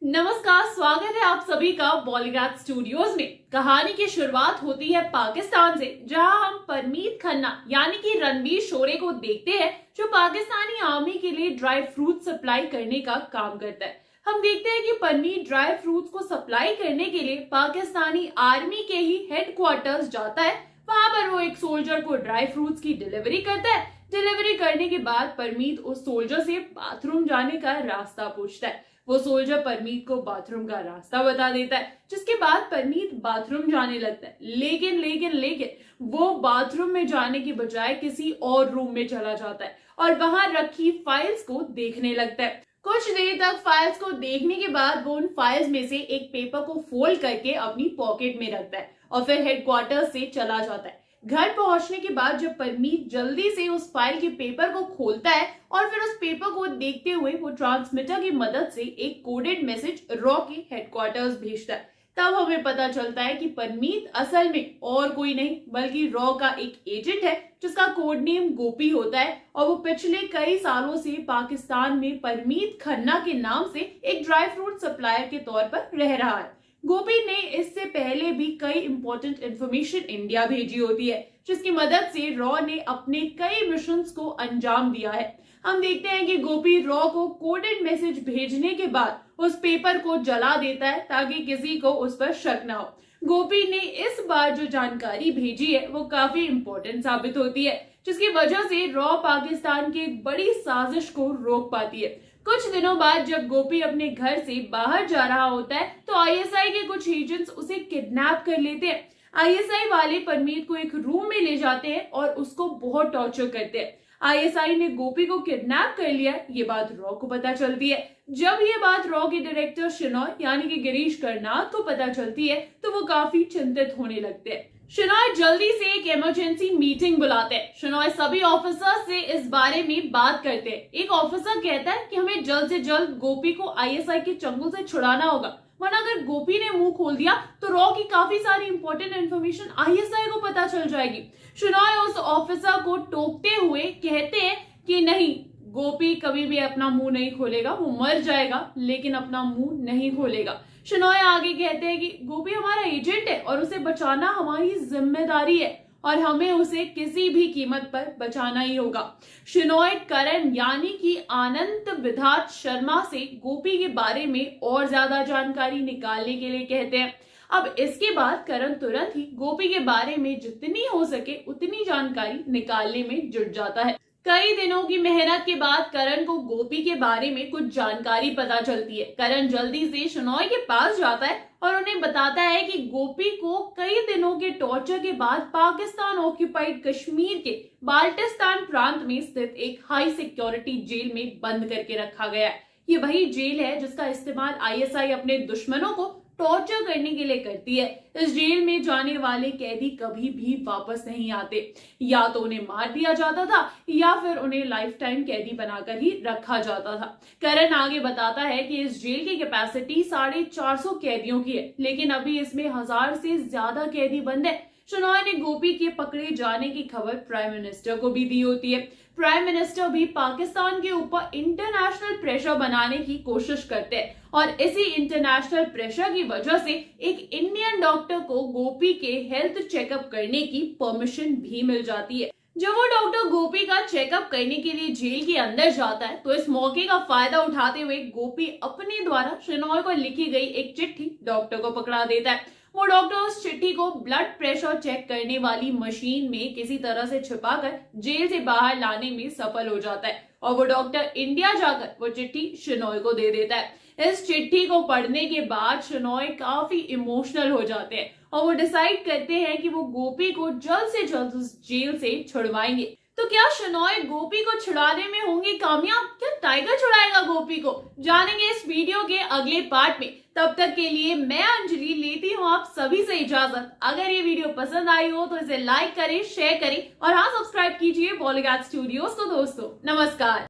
नमस्कार, स्वागत है आप सभी का बॉलीवुड स्टूडियोज में। कहानी की शुरुआत होती है पाकिस्तान से, जहां हम परमीत खन्ना यानी कि रणवीर शोरे को देखते हैं, जो पाकिस्तानी आर्मी के लिए ड्राई फ्रूट सप्लाई करने का काम करता है। हम देखते हैं कि परमीत ड्राई फ्रूट्स को सप्लाई करने के लिए पाकिस्तानी आर्मी के ही हेडक्वार्टर्स जाता है। वहां पर वो एक सोल्जर को ड्राई फ्रूट्स की डिलीवरी करता है। डिलीवरी करने के बाद परमीत उस सोल्जर से बाथरूम जाने का रास्ता पूछता है। वो सोल्जर परमीत को बाथरूम का रास्ता बता देता है, जिसके बाद परमीत बाथरूम जाने लगता है। लेकिन वो बाथरूम में जाने की बजाय किसी और रूम में चला जाता है और वहां रखी फाइल्स को देखने लगता है। कुछ देर तक फाइल्स को देखने के बाद वो उन फाइल्स में से एक पेपर को फोल्ड करके अपनी पॉकेट में रखता है और फिर हेडक्वार्टर से चला जाता है। घर पहुंचने के बाद जब परमीत जल्दी से उस फाइल के पेपर को खोलता है और फिर उस पेपर को देखते हुए वो ट्रांसमीटर की मदद से एक कोडेड मैसेज रॉ के हेडक्वार्टर्स भेजता है, तब हमें पता चलता है कि परमीत असल में और कोई नहीं बल्कि रॉ का एक एजेंट है, जिसका कोड नेम गोपी होता है और वो पिछले कई सालों से पाकिस्तान में परमीत खन्ना के नाम से एक ड्राई फ्रूट सप्लायर के तौर पर रह रहा है। गोपी ने इससे पहले भी कई इंपॉर्टेंट इंफॉर्मेशन इंडिया भेजी होती है, जिसकी मदद से रॉ ने अपने कई मिशंस को अंजाम दिया है। हम देखते हैं कि गोपी रॉ को कोडेड मैसेज भेजने के बाद उस पेपर को जला देता है ताकि किसी को उस पर शक ना हो। गोपी ने इस बार जो जानकारी भेजी है वो काफी इंपॉर्टेंट साबित होती है, जिसकी वजह से रॉ पाकिस्तान की एक बड़ी साजिश को रोक पाती है। कुछ दिनों बाद जब गोपी अपने घर से बाहर जा रहा होता है तो आईएसआई के कुछ एजेंट्स उसे किडनैप कर लेते हैं। आईएसआई वाले परमीत को एक रूम में ले जाते हैं और उसको बहुत टॉर्चर करते हैं। आईएसआई ने गोपी को किडनैप कर लिया, ये बात रॉ को पता चलती है। जब ये बात रॉ के डायरेक्टर शिनॉय यानी कि गिरीश कर्नाड को पता चलती है तो वो काफी चिंतित होने लगते हैं। शिनॉय जल्दी से एक इमरजेंसी मीटिंग बुलाते हैं। शिनॉय सभी ऑफिसर से इस बारे में बात करते हैं। एक ऑफिसर कहता है कि हमें जल्द से जल्द गोपी को आईएसआई के चंगुल से छुड़ाना होगा, वरना अगर गोपी ने मुंह खोल दिया तो रॉ की काफी सारी इंपॉर्टेंट इन्फॉर्मेशन आईएसआई को पता चल जाएगी। शिनॉय उस ऑफिसर को टोकते हुए कहते हैं कि नहीं, गोपी कभी भी अपना मुंह नहीं खोलेगा, वो मर जाएगा लेकिन अपना मुंह नहीं खोलेगा। शिनॉय आगे कहते हैं कि गोपी हमारा एजेंट है और उसे बचाना हमारी जिम्मेदारी है और हमें उसे किसी भी कीमत पर बचाना ही होगा। शिनॉय करण यानी कि आनंद विधात शर्मा से गोपी के बारे में और ज्यादा जानकारी निकालने के लिए कहते हैं। अब इसके बाद करण तुरंत ही गोपी के बारे में जितनी हो सके उतनी जानकारी निकालने में जुट जाता है। कई दिनों की मेहनत के बाद करण को गोपी के बारे में कुछ जानकारी पता चलती है। करण जल्दी से शिनॉय के पास जाता है और उन्हें बताता है कि गोपी को कई दिनों के टॉर्चर के बाद पाकिस्तान ऑक्यूपाइड कश्मीर के बाल्टिस्तान प्रांत में स्थित एक हाई सिक्योरिटी जेल में बंद करके रखा गया है। ये वही जेल है जिसका इस्तेमाल आईएसआई अपने दुश्मनों को टॉर्चर करने के लिए करती है। इस जेल में जाने वाले कैदी कभी भी वापस नहीं आते, या तो उन्हें मार दिया जाता था या फिर उन्हें लाइफ टाइम कैदी बनाकर ही रखा जाता था। करण आगे बताता है कि इस जेल की कैपेसिटी 450 कैदियों की है, लेकिन अभी इसमें 1000 से ज्यादा कैदी बंद है। शिनॉय ने गोपी के पकड़े जाने की खबर प्राइम मिनिस्टर को भी दी होती है। प्राइम मिनिस्टर भी पाकिस्तान के ऊपर इंटरनेशनल प्रेशर बनाने की कोशिश करते हैं और इसी इंटरनेशनल प्रेशर की वजह से एक इंडियन डॉक्टर को गोपी के हेल्थ चेकअप करने की परमिशन भी मिल जाती है। जब वो डॉक्टर गोपी का चेकअप करने के लिए जेल के अंदर जाता है तो इस मौके का फायदा उठाते हुए गोपी अपने द्वारा शिनॉय को लिखी गई एक चिट्ठी डॉक्टर को पकड़ा देता है। वो डॉक्टर उस चिट्ठी को ब्लड प्रेशर चेक करने वाली मशीन में किसी तरह से छिपाकर जेल से बाहर लाने में सफल हो जाता है और वो डॉक्टर इंडिया जाकर वो चिट्ठी शिनॉय को दे देता है। इस चिट्ठी को पढ़ने के बाद शिनॉय काफी इमोशनल हो जाते हैं और वो डिसाइड करते हैं कि वो गोपी को जल्द से जल्द उस जेल से छुड़वाएंगे। तो क्या शिनॉय गोपी को छुड़ाने में होंगे कामयाब? क्या टाइगर छुड़ाएगा गोपी को? जानेंगे इस वीडियो के अगले पार्ट में। तब तक के लिए मैं अंजलि लेती हूँ आप सभी से इजाजत। अगर ये वीडियो पसंद आई हो तो इसे लाइक करें, शेयर करें और हाँ, सब्सक्राइब कीजिए बॉलीवुड स्टूडियोज को दोस्तों। नमस्कार।